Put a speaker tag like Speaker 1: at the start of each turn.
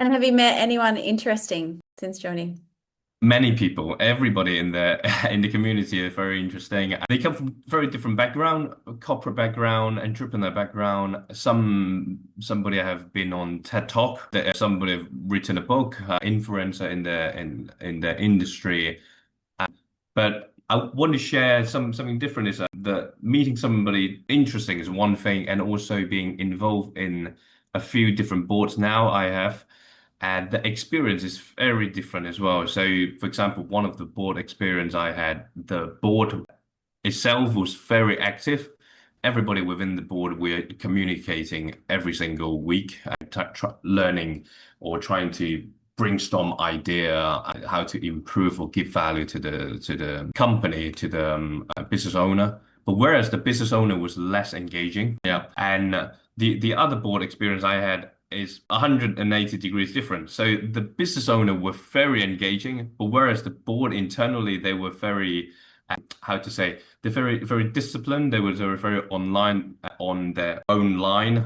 Speaker 1: And have you met anyone interesting since joining?
Speaker 2: Many people, everybody in the in the community are very interesting. They come from very different background, corporate background, entrepreneur background. Somebody have been on TED Talk. Somebody have written a book, influencer in the industry. But I want to share something different. Is that meeting somebody interesting is one thing, and also being involved in a few different boards now I have. And the experience is very different as well. So, for example, one of the board experience I had, the board itself was very active. Everybody within the board, we're communicating every single week, learning or trying to brainstorm idea how to improve or give value to the company, to the business owner. But whereas the business owner was less engaging, yeah, and the other board experience I had is 180 degrees different. So the business owner were very engaging, but whereas the board internally, they were very, how to say, they're very, very disciplined. They were very online on their own line.